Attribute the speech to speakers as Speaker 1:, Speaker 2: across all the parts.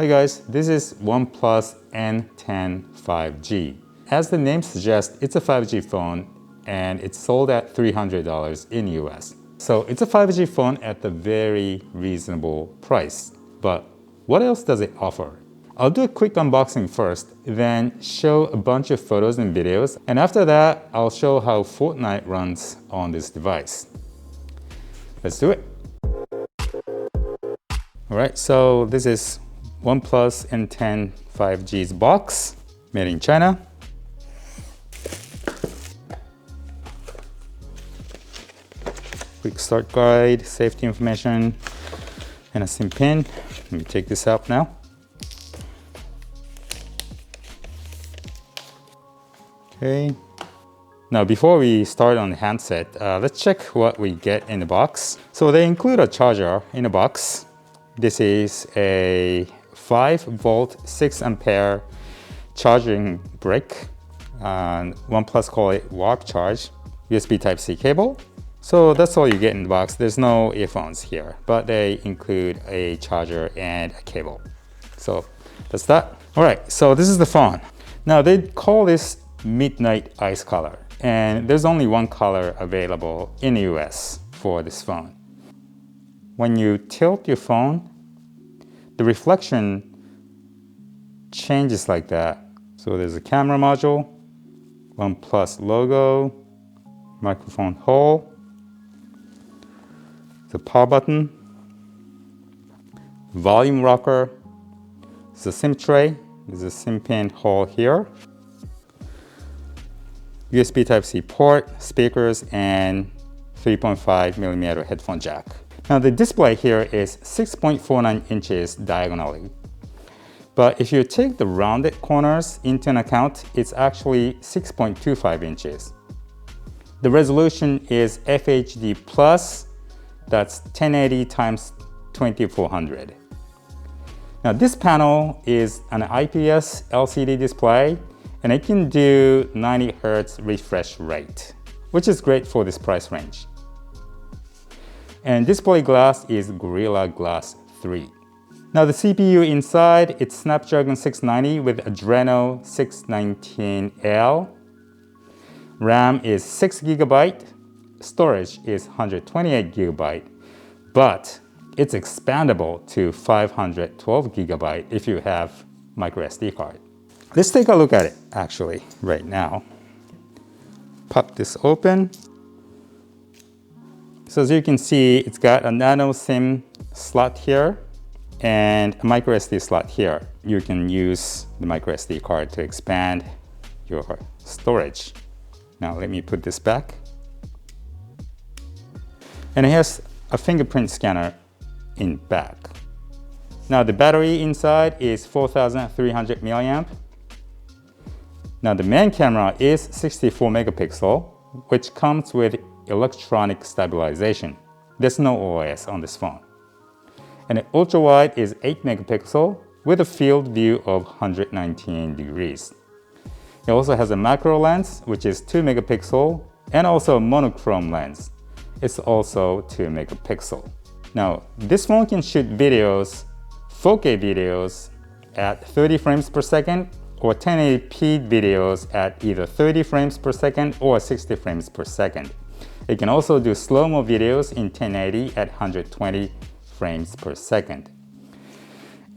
Speaker 1: Hi guys, this is Oneplus N10 5G. As the name suggests, it's a 5G phone and it's sold at $300 in US. So it's a 5G phone at a very reasonable price. But what else does it offer? I'll do a quick unboxing first, then show a bunch of photos and videos, and after that, I'll show how Fortnite runs on this device. Let's do it. Alright, so this is OnePlus N10 5G's box, made in China. Quick start guide, safety information, and a SIM pin. Let me take this out now. Okay. Now before we start on the handset, let's check what we get in the box. So they include a charger in the box. This is a 5-volt, 6-ampere charging brick. OnePlus call it Warp Charge. USB Type-C cable. So that's all you get in the box. There's no earphones here, but they include a charger and a cable. So that's that. All right, so this is the phone. Now they call this Midnight Ice color, and there's only one color available in the US for this phone. When you tilt your phone, the reflection changes like that. So there's a camera module, OnePlus logo, microphone hole, the power button, volume rocker, the SIM tray, there's a SIM pin hole here, USB Type-C port, speakers, and 3.5mm headphone jack. Now the display here is 6.49 inches diagonally. But if you take the rounded corners into account, it's actually 6.25 inches. The resolution is FHD+, that's 1080 x 2400. Now this panel is an IPS LCD display, and it can do 90 Hz refresh rate, which is great for this price range. And display glass is Gorilla Glass 3. Now the CPU inside, it's Snapdragon 690 with Adreno 619L. RAM is 6 GB, storage is 128 GB, but it's expandable to 512 GB if you have micro SD card. Let's take a look at it actually right now. Pop this open. So as you can see, it's got a nano SIM slot here and a micro SD slot here. You can use the micro SD card to expand your storage. Now let me put this back. And it has a fingerprint scanner in back. Now the battery inside is 4300 mAh. Now the main camera is 64 megapixel, which comes with electronic stabilization. There's no OIS on this phone. And the ultra wide is 8 megapixel with a field view of 119 degrees. It also has a macro lens, which is 2 megapixel, and also a monochrome lens. It's also 2 megapixel. Now, this phone can shoot videos, 4K videos at 30 frames per second or 1080p videos at either 30 frames per second or 60 frames per second. It can also do slow-mo videos in 1080 at 120 frames per second.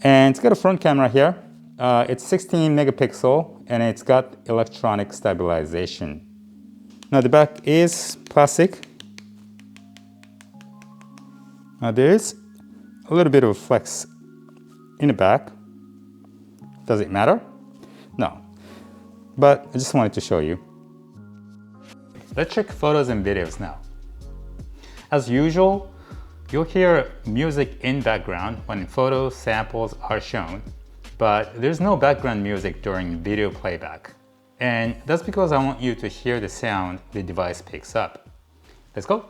Speaker 1: And it's got a front camera here. It's 16 megapixel and it's got electronic stabilization. Now the back is plastic. Now there is a little bit of flex in the back. Does it matter? No, but I just wanted to show you. Let's check photos and videos now. As usual, you'll hear music in background when photo samples are shown, but there's no background music during video playback. And that's because I want you to hear the sound the device picks up. Let's go.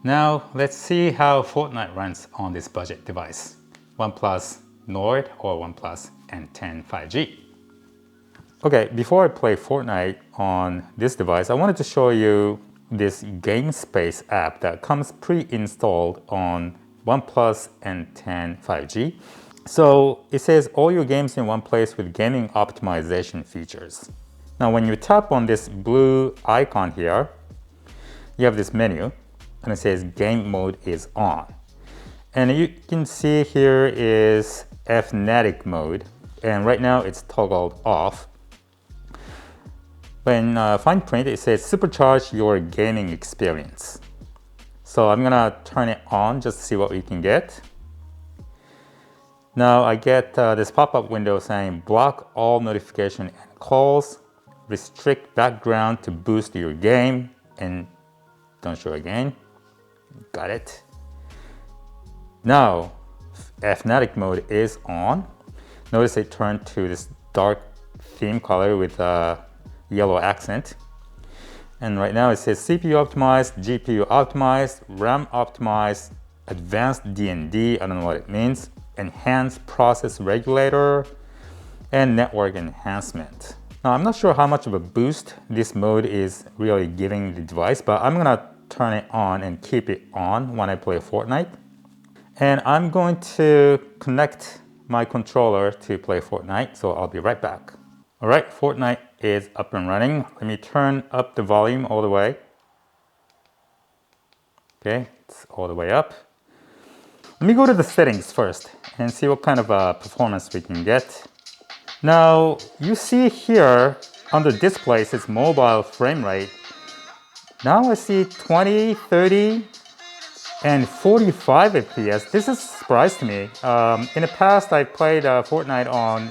Speaker 1: Now let's see how Fortnite runs on this budget device, OnePlus Nord or OnePlus N10 5G. Okay, before I play Fortnite on this device, I wanted to show you this GameSpace app that comes pre-installed on OnePlus N10 5G. So it says all your games in one place with gaming optimization features. Now when you tap on this blue icon here, you have this menu and it says game mode is on. And you can see here is Fnatic mode, and right now it's toggled off. When fine print, it says supercharge your gaming experience. So I'm gonna turn it on just to see what we can get. Now I get this pop-up window saying block all notification and calls, restrict background to boost your game, and don't show again. Got it. Now Fnatic mode is on. Notice it turned to this dark theme color with a yellow accent. And right now it says CPU optimized, GPU optimized, RAM optimized, advanced D&D, I don't know what it means, enhanced process regulator, and network enhancement. Now I'm not sure how much of a boost this mode is really giving the device, but I'm gonna turn it on and keep it on when I play Fortnite. And I'm going to connect my controller to play Fortnite, so I'll be right back. All right, Fortnite is up and running. Let me turn up the volume all the way. Okay, it's all the way up. Let me go to the settings first and see what kind of performance we can get. Now, you see here on the display, it says mobile frame rate. Now I see 20, 30, and 45 FPS. This is a surprise to me. In the past, I played Fortnite on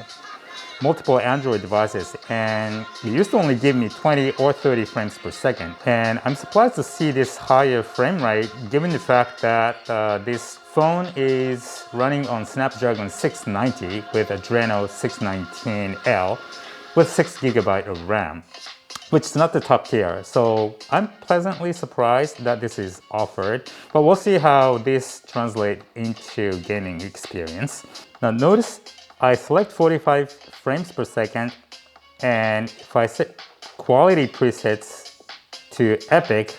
Speaker 1: multiple Android devices, and it used to only give me 20 or 30 frames per second. And I'm surprised to see this higher frame rate, given the fact that this phone is running on Snapdragon 690 with Adreno 619L with 6GB of RAM, which is not the top tier. So I'm pleasantly surprised that this is offered, but we'll see how this translates into gaming experience. Now notice I select 45 frames per second, and if I set quality presets to epic,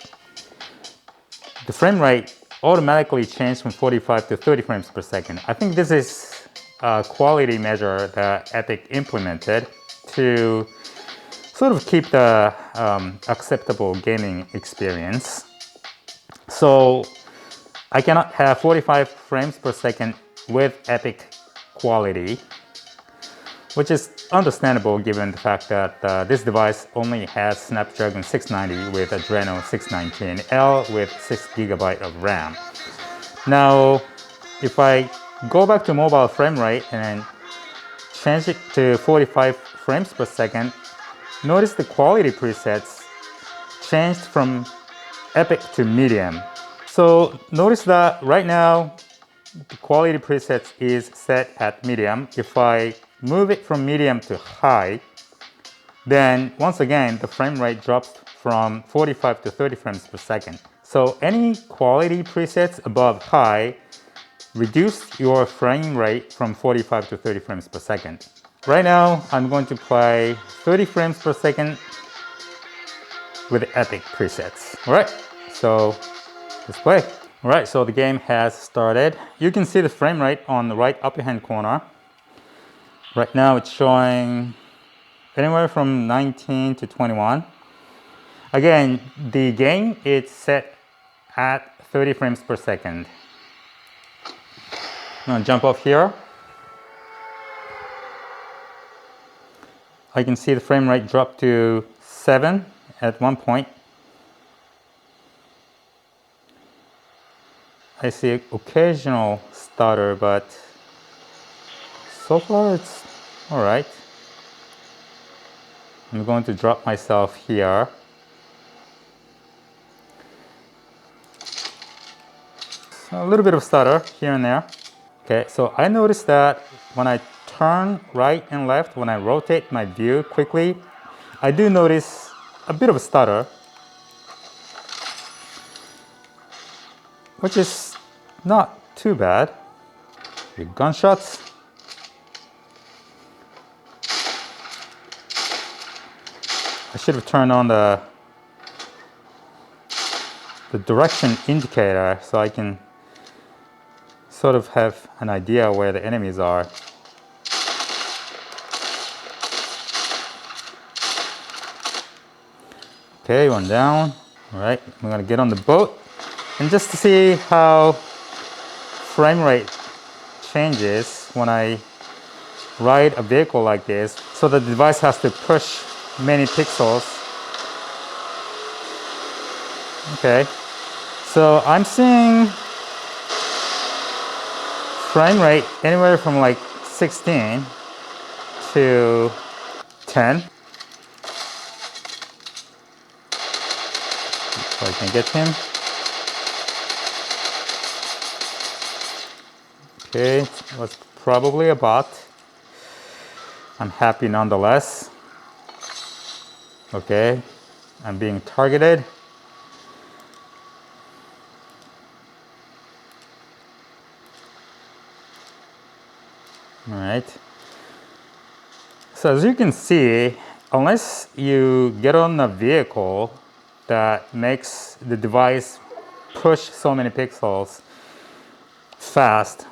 Speaker 1: the frame rate automatically changed from 45 to 30 frames per second. I think this is a quality measure that Epic implemented to sort of keep the acceptable gaming experience. So I cannot have 45 frames per second with Epic quality, which is understandable given the fact that this device only has Snapdragon 690 with Adreno 619L with 6GB of RAM. Now, if I go back to mobile frame rate and change it to 45 frames per second, notice the quality presets changed from epic to medium. So notice that right now, the quality presets is set at medium. If I move it from medium to high, then once again, the frame rate drops from 45 to 30 frames per second. So any quality presets above high reduce your frame rate from 45 to 30 frames per second. Right now, I'm going to play 30 frames per second with Epic presets. All right, so let's play. All right, so the game has started. You can see the frame rate on the right upper hand corner. Right now it's showing anywhere from 19 to 21. Again, the game is set at 30 frames per second. I'm gonna jump off here. I can see the frame rate drop to 7 at one point. I see occasional stutter, but so far it's all right. I'm going to drop myself here. So a little bit of stutter here and there. Okay, so I noticed that when I turn right and left, when I rotate my view quickly, I do notice a bit of a stutter. which is not too bad. With gunshots. I should have turned on the direction indicator so I can sort of have an idea where the enemies are. Okay, one down. All right, I'm gonna get on the boat and just to see how frame rate changes when I ride a vehicle like this. So the device has to push many pixels. Okay, so I'm seeing frame rate anywhere from like 16 to 10. So I can get him. Okay, it was probably a bot. I'm happy nonetheless. Okay, I'm being targeted. All right. So as you can see, unless you get on a vehicle that makes the device push so many pixels fast,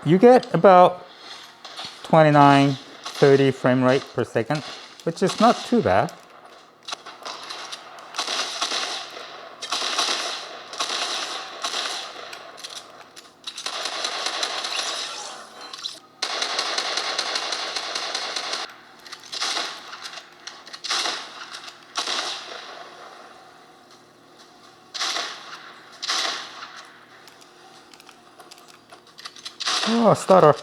Speaker 1: you get about 29, 30 frame rate per second, which is not too bad. Oh, stutter.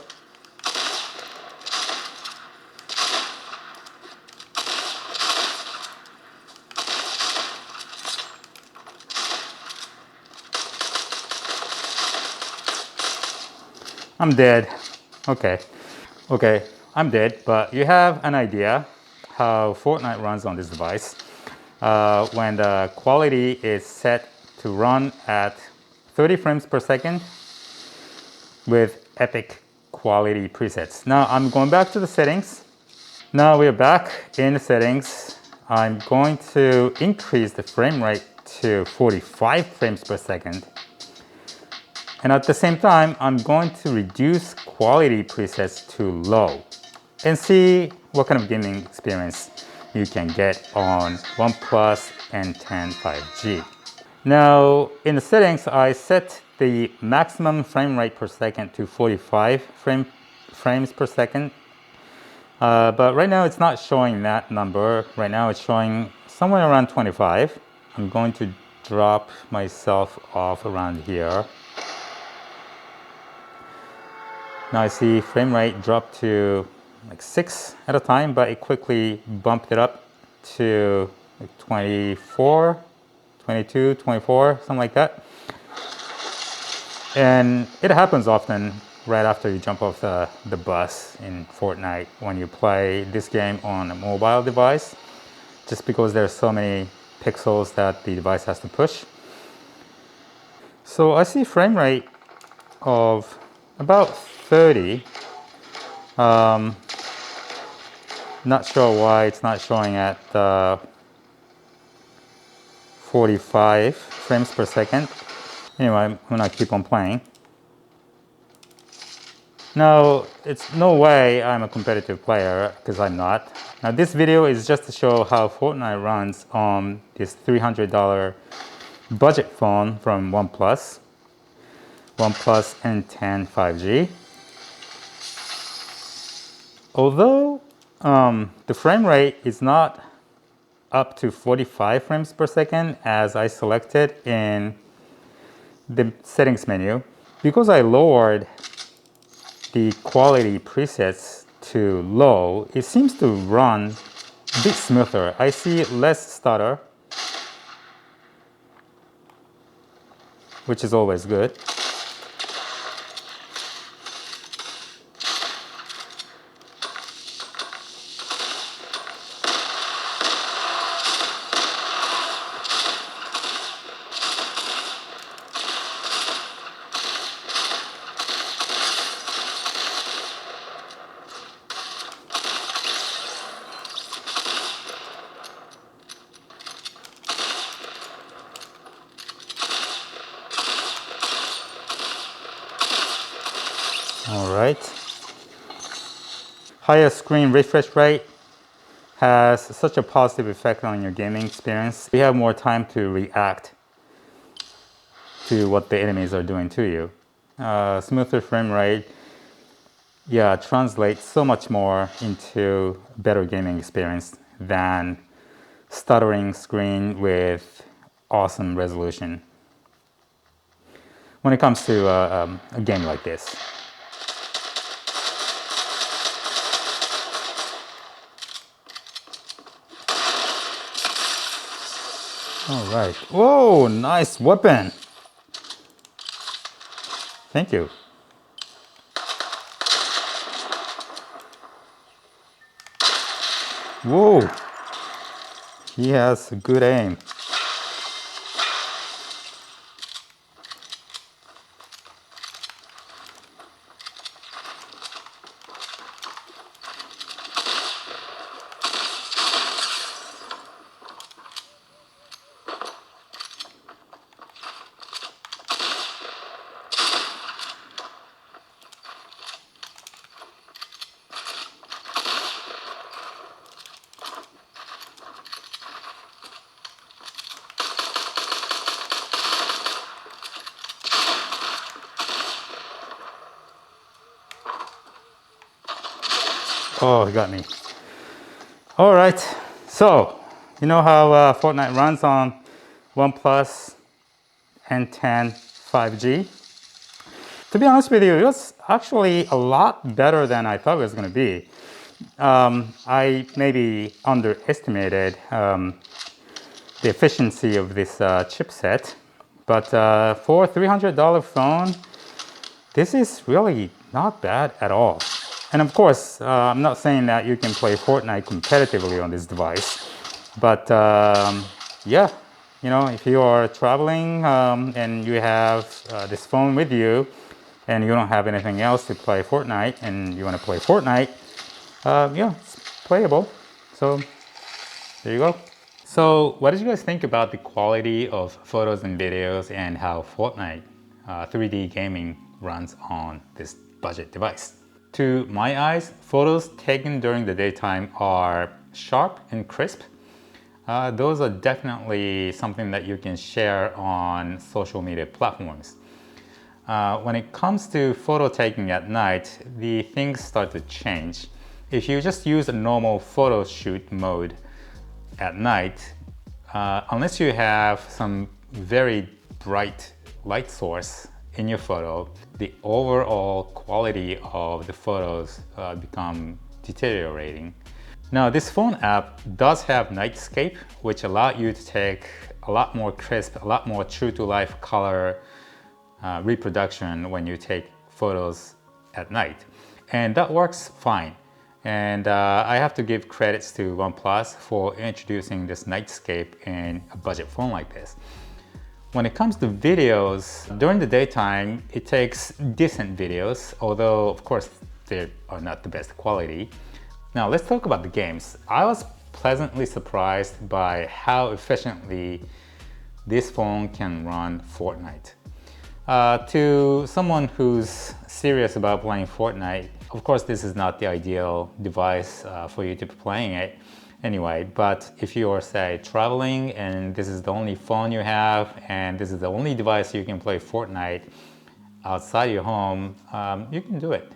Speaker 1: I'm dead. Okay. Okay, I'm dead, but you have an idea how Fortnite runs on this device. When the quality is set to run at 30 frames per second with epic quality presets. Now I'm going back to the settings. Now we're back in the settings. I'm going to increase the frame rate to 45 frames per second. And at the same time, I'm going to reduce quality presets to low and see what kind of gaming experience you can get on Oneplus N10 5G. Now, in the settings, I set the maximum frame rate per second to 45 frames per second. But right now, it's not showing that number. Right now, it's showing somewhere around 25. I'm going to drop myself off around here. Now I see frame rate dropped to like 6 at a time, but it quickly bumped it up to like 24, 22, 24, something like that. And it happens often right after you jump off the bus in Fortnite when you play this game on a mobile device, just because there's so many pixels that the device has to push. So I see frame rate of about 30. Not sure why it's not showing at 45 frames per second. Anyway, I'm gonna keep on playing. Now, it's no way I'm a competitive player, because I'm not. Now, this video is just to show how Fortnite runs on this $300 budget phone from OnePlus N10 5G. Although the frame rate is not up to 45 frames per second as I selected in the settings menu, because I lowered the quality presets to low, it seems to run a bit smoother. I see less stutter, which is always good. All right. Higher screen refresh rate has such a positive effect on your gaming experience. You have more time to react to what the enemies are doing to you. Smoother frame rate, yeah, translates so much more into better gaming experience than stuttering screen with awesome resolution when it comes to a game like this. All right. Whoa, nice weapon. Thank you. Whoa, he has a good aim. Oh, he got me. All right, so you know how Fortnite runs on OnePlus N10 5G? To be honest with you, it was actually a lot better than I thought it was going to be. I maybe underestimated the efficiency of this chipset, but for a $300 phone, this is really not bad at all. And of course, I'm not saying that you can play Fortnite competitively on this device, but yeah, you know, if you are traveling and you have this phone with you and you don't have anything else to play Fortnite and you want to play Fortnite, yeah, it's playable. So there you go. So what did you guys think about the quality of photos and videos and how Fortnite 3D gaming runs on this budget device? To my eyes, photos taken during the daytime are sharp and crisp. Those are definitely something that you can share on social media platforms. When it comes to photo taking at night, the things start to change. If you just use a normal photo shoot mode at night, unless you have some very bright light source in your photo, the overall quality of the photos become deteriorating. Now, this phone app does have Nightscape, which allows you to take a lot more crisp, a lot more true to life color reproduction when you take photos at night. And that works fine. And I have to give credits to OnePlus for introducing this Nightscape in a budget phone like this. When it comes to videos, during the daytime, it takes decent videos, although of course they are not the best quality. Now let's talk about the games. I was pleasantly surprised by how efficiently this phone can run Fortnite. To someone who's serious about playing Fortnite, of course this is not the ideal device for you to be playing it anyway, but if you are, say, traveling and this is the only phone you have and this is the only device you can play Fortnite outside your home, you can do it.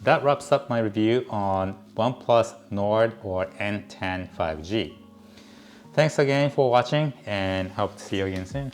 Speaker 1: That wraps up my review on OnePlus Nord or N10 5G. Thanks again for watching and hope to see you again soon.